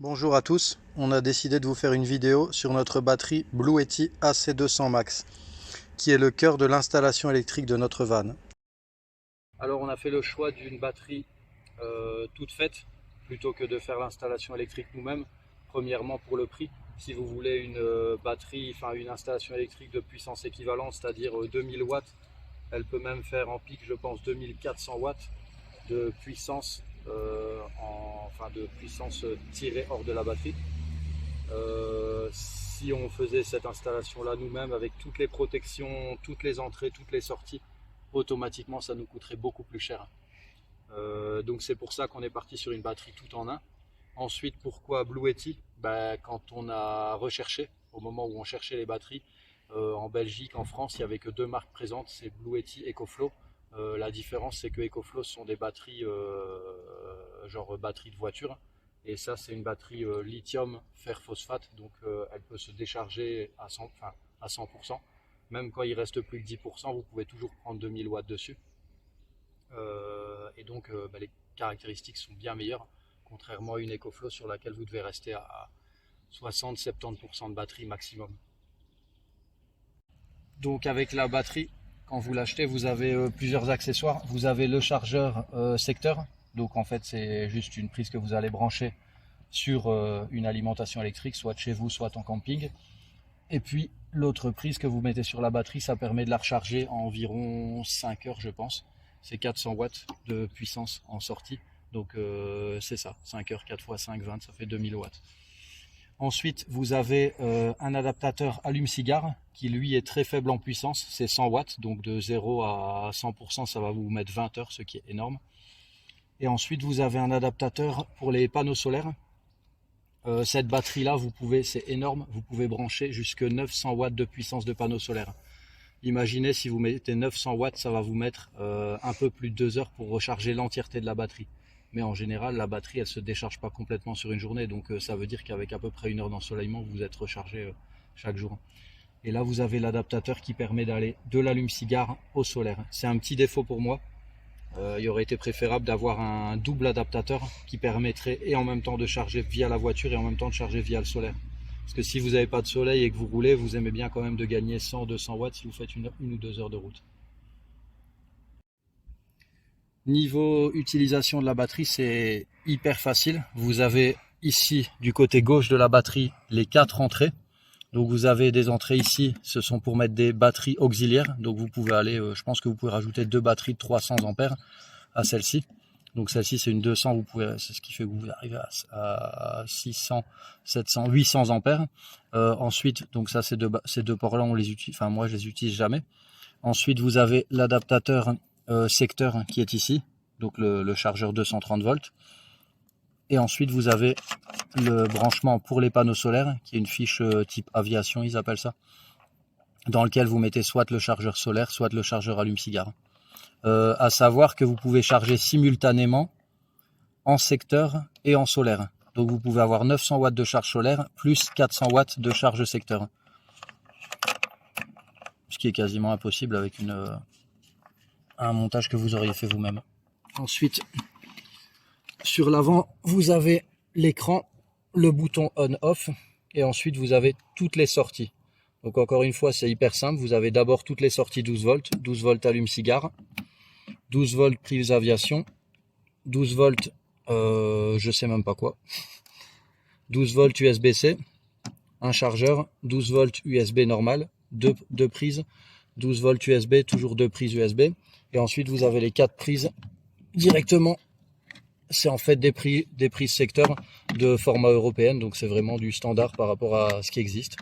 Bonjour à tous, on a décidé de vous faire une vidéo sur notre batterie Bluetti AC200 Max, qui est le cœur de l'installation électrique de notre van. Alors on a fait le choix d'une batterie toute faite plutôt que de faire l'installation électrique nous-mêmes. Premièrement pour le prix, si vous voulez une batterie, enfin une installation électrique de puissance équivalente, c'est-à-dire 2000 watts, elle peut même faire en pic je pense 2400 watts de puissance, enfin de puissance tirée hors de la batterie. Si on faisait cette installation là nous-mêmes avec toutes les protections, toutes les entrées, toutes les sorties, automatiquement ça nous coûterait beaucoup plus cher. Donc c'est pour ça qu'on est parti sur une batterie tout en un. Ensuite, pourquoi Bluetti? Quand on a recherché, au moment où on cherchait les batteries, en Belgique, en France, il n'y avait que deux marques présentes, c'est Bluetti, EcoFlow. La différence, c'est que EcoFlow sont des batteries genre batterie de voiture. Et ça, c'est une batterie lithium fer phosphate, donc elle peut se décharger à 100%. Même quand il reste plus que 10%, vous pouvez toujours prendre 2000 watts dessus. Et donc les caractéristiques sont bien meilleures, contrairement à une EcoFlow sur laquelle vous devez rester à 60-70% de batterie maximum. Donc avec la batterie, quand vous l'achetez, vous avez plusieurs accessoires. Vous avez le chargeur secteur, donc en fait c'est juste une prise que vous allez brancher sur une alimentation électrique, soit de chez vous, soit en camping. Et puis l'autre prise que vous mettez sur la batterie, ça permet de la recharger en environ 5 heures je pense. C'est 400 watts de puissance en sortie. Donc c'est ça, 5 heures, 4 x 5, 20, ça fait 2000 watts. Ensuite, vous avez un adaptateur allume-cigare qui lui est très faible en puissance, c'est 100 watts, donc de 0 à 100% ça va vous mettre 20 heures, ce qui est énorme. Et ensuite vous avez un adaptateur pour les panneaux solaires. Cette batterie là, c'est énorme, vous pouvez brancher jusque 900 watts de puissance de panneaux solaires. Imaginez si vous mettez 900 watts, ça va vous mettre un peu plus de 2 heures pour recharger l'entièreté de la batterie. Mais en général, la batterie, elle se décharge pas complètement sur une journée, donc ça veut dire qu'avec à peu près 1 heure d'ensoleillement, vous êtes rechargé chaque jour. Et là, vous avez l'adaptateur qui permet d'aller de l'allume-cigare au solaire. C'est un petit défaut pour moi. Il aurait été préférable d'avoir un double adaptateur qui permettrait et en même temps de charger via la voiture et en même temps de charger via le solaire. Parce que si vous n'avez pas de soleil et que vous roulez, vous aimez bien quand même de gagner 100-200 watts si vous faites une ou 2 heures de route. Niveau utilisation de la batterie, c'est hyper facile. Vous avez ici, du côté gauche de la batterie, les 4 entrées. Donc vous avez des entrées ici, ce sont pour mettre des batteries auxiliaires. Donc vous pouvez aller, je pense que vous pouvez rajouter 2 batteries de 300 ampères à celle-ci. Donc celle-ci c'est une 200, c'est ce qui fait que vous arrivez à 600, 700, 800 ampères. Ensuite, donc ça ces deux ports-là, on les utilise, enfin moi je les utilise jamais. Ensuite vous avez l'adaptateur secteur qui est ici, donc le chargeur 230 volts. Et ensuite vous avez le branchement pour les panneaux solaires, qui est une fiche type aviation, ils appellent ça, dans lequel vous mettez soit le chargeur solaire, soit le chargeur allume-cigare. À savoir que vous pouvez charger simultanément en secteur et en solaire. Donc vous pouvez avoir 900 watts de charge solaire plus 400 watts de charge secteur. Ce qui est quasiment impossible avec un montage que vous auriez fait vous-même. Ensuite, sur l'avant, vous avez l'écran, le bouton on-off, et ensuite vous avez toutes les sorties. Donc encore une fois, c'est hyper simple. Vous avez d'abord toutes les sorties 12 volts, 12 volts allume-cigare, 12 volts prise aviation, 12 volts je sais même pas quoi, 12 volts USB-C, un chargeur, 12 volts USB normal, deux prises, 12 volts USB, toujours 2 prises USB, et ensuite vous avez les 4 prises directement. C'est en fait des prises secteur de format européenne, donc c'est vraiment du standard par rapport à ce qui existe.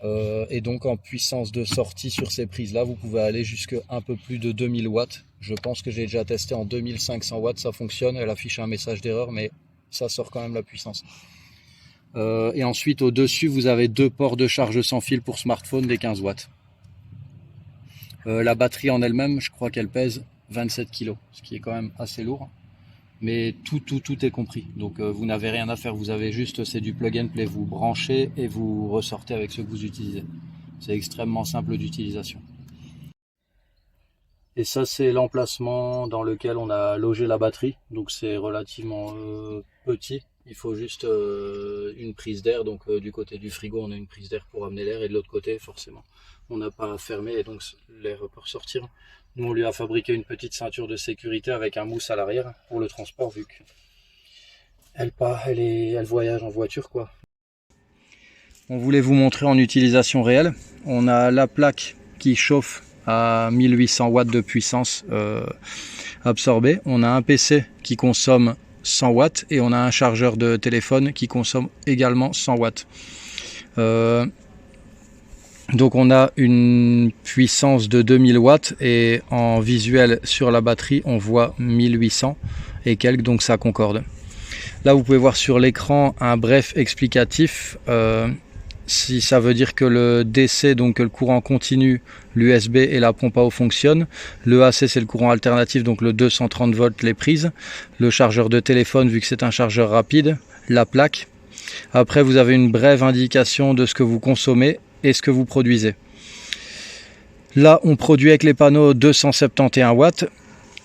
Et donc en puissance de sortie sur ces prises là, vous pouvez aller jusqu'à un peu plus de 2000 watts. Je pense que j'ai déjà testé en 2500 watts, ça fonctionne. Elle affiche un message d'erreur, mais ça sort quand même la puissance. Et ensuite au dessus, vous avez 2 ports de charge sans fil pour smartphone des 15 watts. La batterie en elle-même, je crois qu'elle pèse 27 kg, ce qui est quand même assez lourd. Mais tout est compris, donc vous n'avez rien à faire, vous avez juste, c'est du plug and play, vous branchez et vous ressortez avec ce que vous utilisez. C'est extrêmement simple d'utilisation. Et ça, c'est l'emplacement dans lequel on a logé la batterie. Donc c'est relativement petit. Il faut juste une prise d'air. Donc du côté du frigo, on a une prise d'air pour amener l'air. Et de l'autre côté, forcément, on n'a pas fermé et donc l'air peut ressortir. Nous, on lui a fabriqué une petite ceinture de sécurité avec un mousse à l'arrière pour le transport, vu qu'elle voyage en voiture, quoi. On voulait vous montrer en utilisation réelle. On a la plaque qui chauffe à 1800 watts de puissance absorbée. On a un PC qui consomme 100 watts et on a un chargeur de téléphone qui consomme également 100 watts. Donc on a une puissance de 2000 watts et en visuel sur la batterie on voit 1800 et quelques, donc ça concorde. Là vous pouvez voir sur l'écran un bref explicatif. Si ça veut dire que le DC, donc le courant continu, l'USB et la pompe à eau fonctionnent. Le AC c'est le courant alternatif, donc le 230 volts les prises. Le chargeur de téléphone vu que c'est un chargeur rapide. La plaque. Après vous avez une brève indication de ce que vous consommez et ce que vous produisez. Là on produit avec les panneaux 271 watts.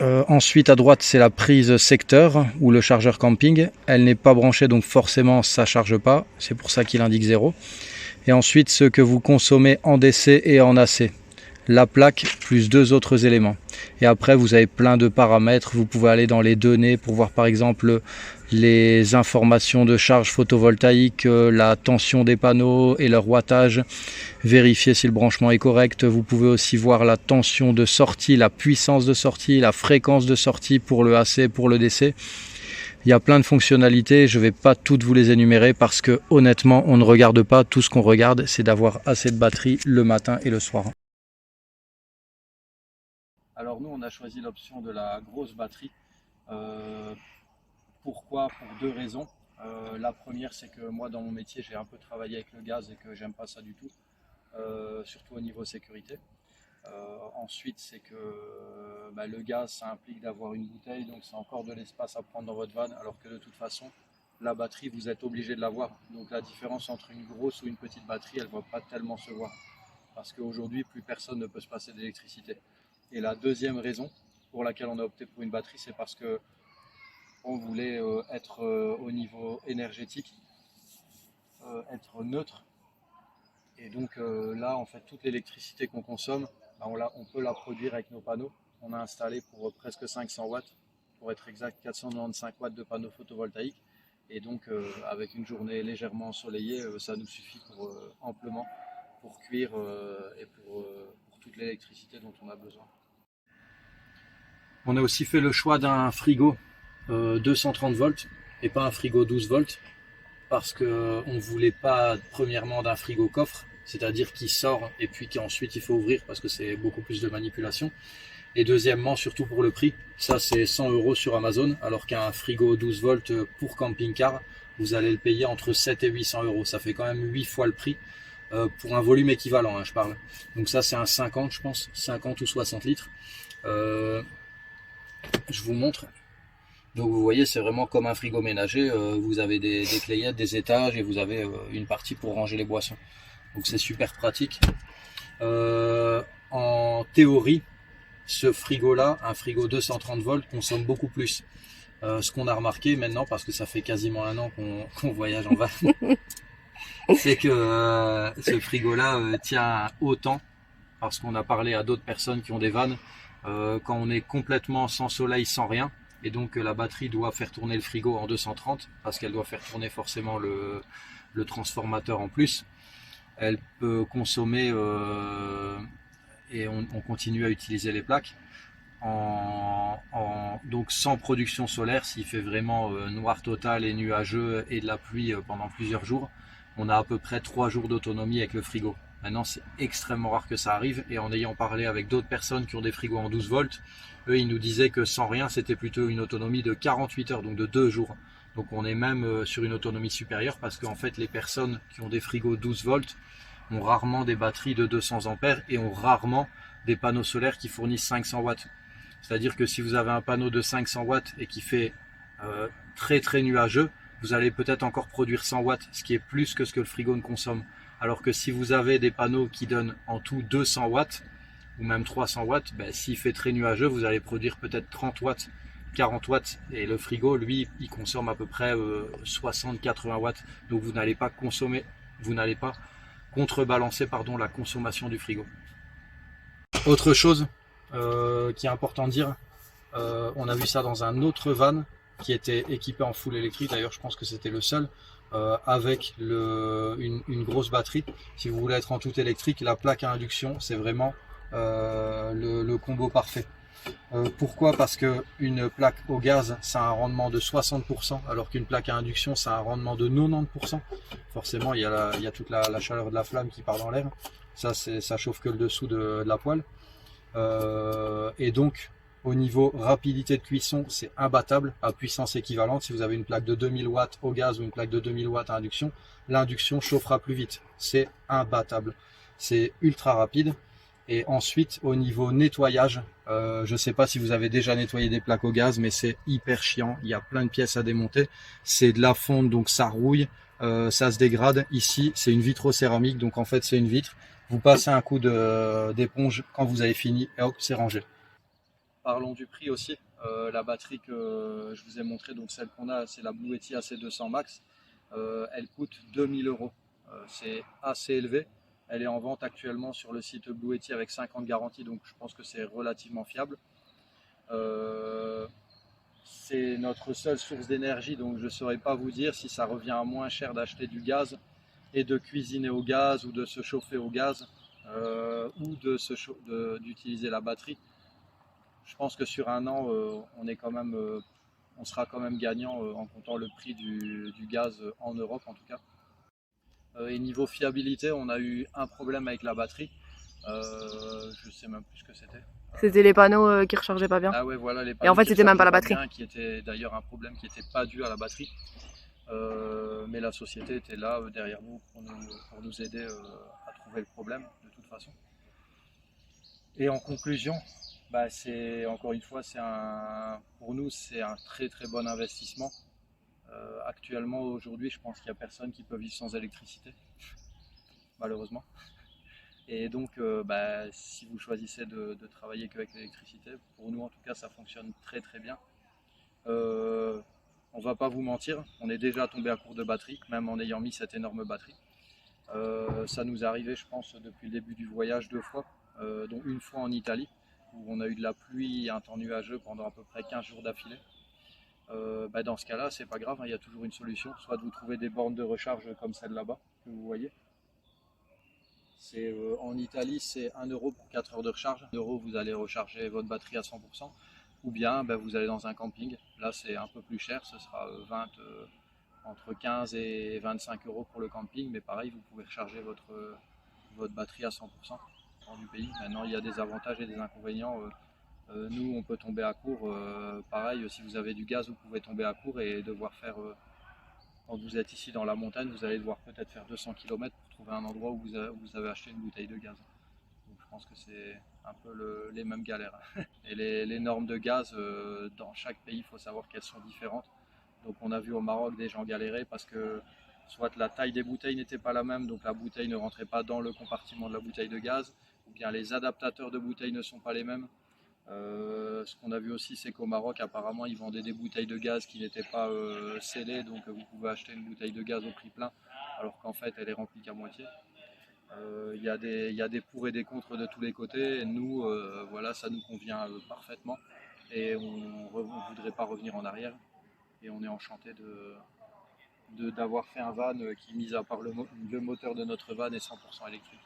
Ensuite à droite c'est la prise secteur ou le chargeur camping. Elle n'est pas branchée donc forcément ça charge pas. C'est pour ça qu'il indique 0. Et ensuite ce que vous consommez en DC et en AC. La plaque plus deux autres éléments. Et après vous avez plein de paramètres. Vous pouvez aller dans les données pour voir par exemple les informations de charge photovoltaïque, la tension des panneaux et leur wattage, vérifier si le branchement est correct. Vous pouvez aussi voir la tension de sortie, la puissance de sortie, la fréquence de sortie pour le AC, pour le DC. Il y a plein de fonctionnalités, je ne vais pas toutes vous les énumérer parce que honnêtement on ne regarde pas, tout ce qu'on regarde c'est d'avoir assez de batterie le matin et le soir. Alors nous on a choisi l'option de la grosse batterie. Pourquoi? Pour deux raisons. La première c'est que moi dans mon métier j'ai un peu travaillé avec le gaz et que j'aime pas ça du tout, surtout au niveau sécurité. Ensuite c'est que le gaz ça implique d'avoir une bouteille, donc c'est encore de l'espace à prendre dans votre van, alors que de toute façon la batterie vous êtes obligé de l'avoir. Donc la différence entre une grosse ou une petite batterie elle ne va pas tellement se voir, parce qu'aujourd'hui plus personne ne peut se passer d'électricité. Et la deuxième raison pour laquelle on a opté pour une batterie, c'est parce que on voulait être au niveau énergétique, être neutre. Et donc là, en fait, toute l'électricité qu'on consomme, on peut la produire avec nos panneaux. On a installé pour presque 500 watts, pour être exact 495 watts de panneaux photovoltaïques. Et donc avec une journée légèrement ensoleillée, ça nous suffit amplement pour cuire et pour toute l'électricité dont on a besoin. On a aussi fait le choix d'un frigo 230 volts et pas un frigo 12 volts parce qu'on ne voulait pas premièrement d'un frigo coffre, c'est-à-dire qui sort et puis qu'ensuite il faut ouvrir parce que c'est beaucoup plus de manipulation. Et deuxièmement, surtout pour le prix, ça c'est 100 € sur Amazon, alors qu'un frigo 12 volts pour camping-car, vous allez le payer entre 7 et 800 €. Ça fait quand même 8 fois le prix pour un volume équivalent, hein, je parle. Donc ça c'est un 50, je pense, 50 ou 60 litres. Je vous montre. Donc vous voyez, c'est vraiment comme un frigo ménager. Vous avez des clayettes, des étages et vous avez une partie pour ranger les boissons. Donc c'est super pratique. En théorie, ce frigo-là, un frigo 230 volts, consomme beaucoup plus. Ce qu'on a remarqué maintenant, parce que ça fait quasiment un an qu'on voyage en van, c'est que ce frigo-là tient autant, parce qu'on a parlé à d'autres personnes qui ont des vannes, quand on est complètement sans soleil, sans rien, et donc la batterie doit faire tourner le frigo en 230 parce qu'elle doit faire tourner forcément le transformateur en plus. Elle peut consommer et on continue à utiliser les plaques donc sans production solaire. S'il fait vraiment noir total et nuageux et de la pluie pendant plusieurs jours, on a à peu près 3 jours d'autonomie avec le frigo. Maintenant c'est extrêmement rare que ça arrive, et en ayant parlé avec d'autres personnes qui ont des frigos en 12 volts, eux ils nous disaient que sans rien c'était plutôt une autonomie de 48 heures, donc de 2 jours. Donc on est même sur une autonomie supérieure, parce qu'en fait les personnes qui ont des frigos 12 volts ont rarement des batteries de 200 ampères et ont rarement des panneaux solaires qui fournissent 500 watts. C'est-à-dire que si vous avez un panneau de 500 watts et qui fait très très nuageux, vous allez peut-être encore produire 100 watts, ce qui est plus que ce que le frigo ne consomme. Alors que si vous avez des panneaux qui donnent en tout 200 watts, ou même 300 watts, ben, s'il fait très nuageux, vous allez produire peut-être 30 watts, 40 watts. Et le frigo, lui, il consomme à peu près 60-80 watts. Donc vous n'allez pas contrebalancer la consommation du frigo. Autre chose qui est important de dire, on a vu ça dans un autre van qui était équipé en full électrique. D'ailleurs, je pense que c'était le seul avec une grosse batterie. Si vous voulez être en tout électrique, la plaque à induction, c'est vraiment le combo parfait. Pourquoi? Parce que une plaque au gaz, ça a un rendement de 60%, alors qu'une plaque à induction, ça a un rendement de 90%. Forcément, il y a toute la chaleur de la flamme qui part dans l'air. Ça chauffe que le dessous de la poêle. Et donc, au niveau rapidité de cuisson, c'est imbattable à puissance équivalente. Si vous avez une plaque de 2000 watts au gaz ou une plaque de 2000 watts à induction, l'induction chauffera plus vite. C'est imbattable. C'est ultra rapide. Et ensuite, au niveau nettoyage, je ne sais pas si vous avez déjà nettoyé des plaques au gaz, mais c'est hyper chiant. Il y a plein de pièces à démonter. C'est de la fonte, donc ça rouille, ça se dégrade. Ici, c'est une vitrocéramique, donc en fait, c'est une vitre. Vous passez un coup d'éponge quand vous avez fini et hop, c'est rangé. Parlons du prix aussi. La batterie que je vous ai montrée, donc celle qu'on a, c'est la Bluetti AC200 Max. Elle coûte 2000 €. C'est assez élevé. Elle est en vente actuellement sur le site Bluetti avec 5 ans de garantie, donc je pense que c'est relativement fiable. C'est notre seule source d'énergie, donc je ne saurais pas vous dire si ça revient à moins cher d'acheter du gaz et de cuisiner au gaz ou de se chauffer au gaz ou d'utiliser la batterie. Je pense que sur un an, on sera quand même gagnant en comptant le prix du gaz en Europe en tout cas. Et niveau fiabilité, on a eu un problème avec la batterie. Je sais même plus ce que c'était. C'était les panneaux qui rechargeaient pas bien. Ah ouais, voilà, les Et panneaux en fait, qui c'était même pas la rechargeaient batterie. bien, qui était d'ailleurs un problème qui n'était pas dû à la batterie. Mais la société était là derrière nous pour nous aider à trouver le problème de toute façon. Et en conclusion, bah encore une fois, pour nous, c'est un très très bon investissement. Actuellement, aujourd'hui, je pense qu'il n'y a personne qui peut vivre sans électricité, malheureusement. Et donc, si vous choisissez de travailler qu'avec l'électricité, pour nous en tout cas, ça fonctionne très très bien. On va pas vous mentir, on est déjà tombé à court de batterie, même en ayant mis cette énorme batterie. Ça nous est arrivé, je pense, depuis le début du voyage 2 fois, dont une fois en Italie, où on a eu de la pluie et un temps nuageux pendant à peu près 15 jours d'affilée. Dans ce cas-là, c'est pas grave, hein, il y a toujours une solution, soit de vous trouver des bornes de recharge comme celle là-bas, que vous voyez. En Italie, c'est 1 € pour 4 heures de recharge. 1 €, vous allez recharger votre batterie à 100%. Ou bien vous allez dans un camping. Là, c'est un peu plus cher. Ce sera entre 15 et 25 € pour le camping. Mais pareil, vous pouvez recharger votre batterie à 100% hors du pays. Maintenant, il y a des avantages et des inconvénients. Nous, on peut tomber à court. Pareil, si vous avez du gaz, vous pouvez tomber à court et devoir faire... quand vous êtes ici dans la montagne, vous allez devoir peut-être faire 200 km pour trouver un endroit où vous avez acheté une bouteille de gaz. Donc je pense que c'est un peu les mêmes galères. Et les normes de gaz, dans chaque pays, il faut savoir qu'elles sont différentes. Donc on a vu au Maroc des gens galérer parce que soit la taille des bouteilles n'était pas la même, donc la bouteille ne rentrait pas dans le compartiment de la bouteille de gaz, ou bien les adaptateurs de bouteilles ne sont pas les mêmes. Ce qu'on a vu aussi, c'est qu'au Maroc, apparemment, ils vendaient des bouteilles de gaz qui n'étaient pas scellées, donc vous pouvez acheter une bouteille de gaz au prix plein, alors qu'en fait, elle est remplie qu'à moitié. Il y a des pour et des contre de tous les côtés, et nous, voilà, ça nous convient parfaitement, et on ne voudrait pas revenir en arrière, et on est enchanté d'avoir fait un van qui, mis à part le moteur de notre van, est 100% électrique.